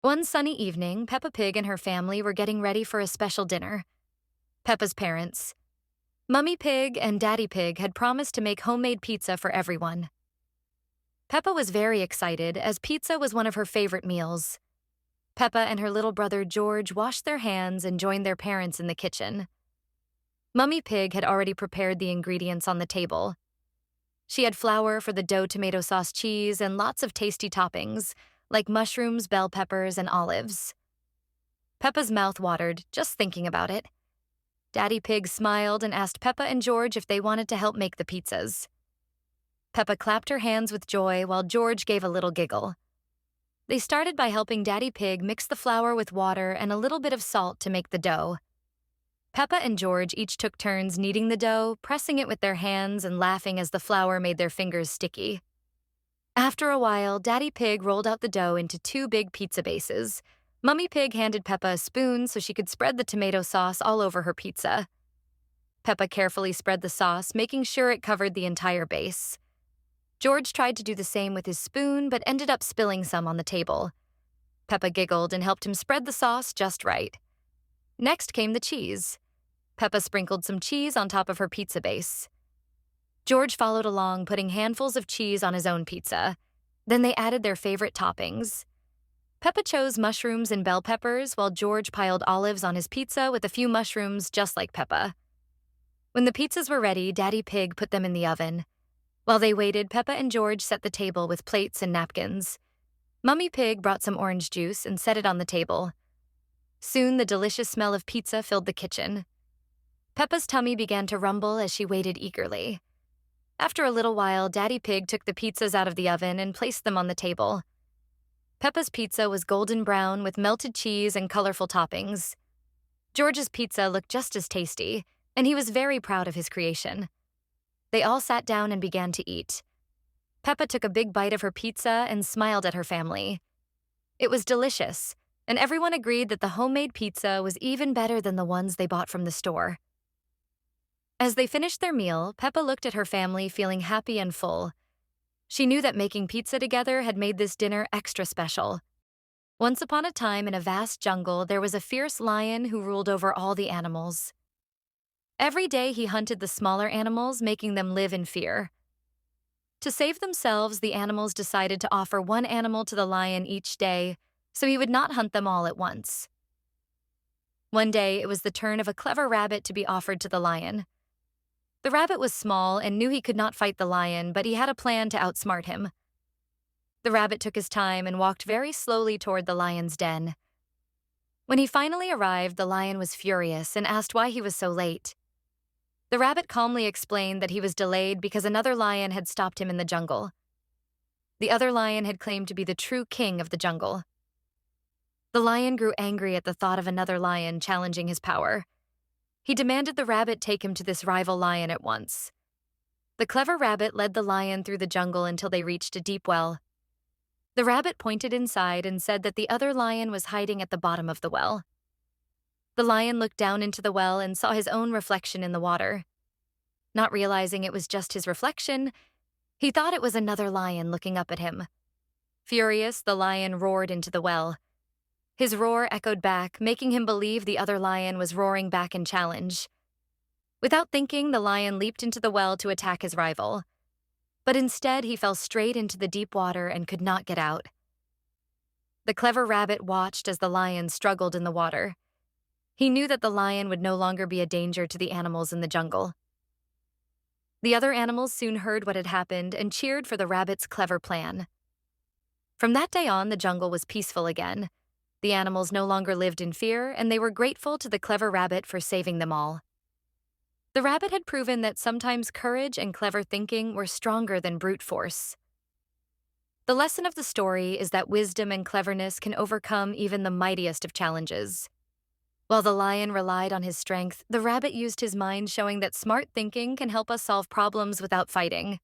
One sunny evening, Peppa Pig and her family were getting ready for a special dinner. Peppa's parents, Mummy Pig and Daddy Pig, had promised to make homemade pizza for everyone. Peppa was very excited, as pizza was one of her favorite meals. Peppa and her little brother George washed their hands and joined their parents in the kitchen. Mummy Pig had already prepared the ingredients on the table. She had flour for the dough, tomato sauce, cheese, and lots of tasty toppings, like mushrooms, bell peppers, and olives. Peppa's mouth watered just thinking about it. Daddy Pig smiled and asked Peppa and George if they wanted to help make the pizzas. Peppa clapped her hands with joy while George gave a little giggle. They started by helping Daddy Pig mix the flour with water and a little bit of salt to make the dough. Peppa and George each took turns kneading the dough, pressing it with their hands and laughing as the flour made their fingers sticky. After a while, Daddy Pig rolled out the dough into 2 big pizza bases. Mummy Pig handed Peppa a spoon so she could spread the tomato sauce all over her pizza. Peppa carefully spread the sauce, making sure it covered the entire base. George tried to do the same with his spoon, but ended up spilling some on the table. Peppa giggled and helped him spread the sauce just right. Next came the cheese. Peppa sprinkled some cheese on top of her pizza base. George followed along, putting handfuls of cheese on his own pizza. Then they added their favorite toppings. Peppa chose mushrooms and bell peppers, while George piled olives on his pizza with a few mushrooms, just like Peppa. When the pizzas were ready, Daddy Pig put them in the oven. While they waited, Peppa and George set the table with plates and napkins. Mummy Pig brought some orange juice and set it on the table. Soon, the delicious smell of pizza filled the kitchen. Peppa's tummy began to rumble as she waited eagerly. After a little while, Daddy Pig took the pizzas out of the oven and placed them on the table. Peppa's pizza was golden brown with melted cheese and colorful toppings. George's pizza looked just as tasty, and he was very proud of his creation. They all sat down and began to eat. Peppa took a big bite of her pizza and smiled at her family. It was delicious, and everyone agreed that the homemade pizza was even better than the ones they bought from the store. As they finished their meal, Peppa looked at her family, feeling happy and full. She knew that making pizza together had made this dinner extra special. Once upon a time, in a vast jungle, there was a fierce lion who ruled over all the animals. Every day he hunted the smaller animals, making them live in fear. To save themselves, the animals decided to offer one animal to the lion each day, so he would not hunt them all at once. One day, it was the turn of a clever rabbit to be offered to the lion. The rabbit was small and knew he could not fight the lion, but he had a plan to outsmart him. The rabbit took his time and walked very slowly toward the lion's den. When he finally arrived, the lion was furious and asked why he was so late. The rabbit calmly explained that he was delayed because another lion had stopped him in the jungle. The other lion had claimed to be the true king of the jungle. The lion grew angry at the thought of another lion challenging his power. He demanded the rabbit take him to this rival lion at once. The clever rabbit led the lion through the jungle until they reached a deep well. The rabbit pointed inside and said that the other lion was hiding at the bottom of the well. The lion looked down into the well and saw his own reflection in the water. Not realizing it was just his reflection, he thought it was another lion looking up at him. Furious, the lion roared into the well. His roar echoed back, making him believe the other lion was roaring back in challenge. Without thinking, the lion leaped into the well to attack his rival. But instead, he fell straight into the deep water and could not get out. The clever rabbit watched as the lion struggled in the water. He knew that the lion would no longer be a danger to the animals in the jungle. The other animals soon heard what had happened and cheered for the rabbit's clever plan. From that day on, the jungle was peaceful again. The animals no longer lived in fear, and they were grateful to the clever rabbit for saving them all. The rabbit had proven that sometimes courage and clever thinking were stronger than brute force. The lesson of the story is that wisdom and cleverness can overcome even the mightiest of challenges. While the lion relied on his strength, the rabbit used his mind, showing that smart thinking can help us solve problems without fighting.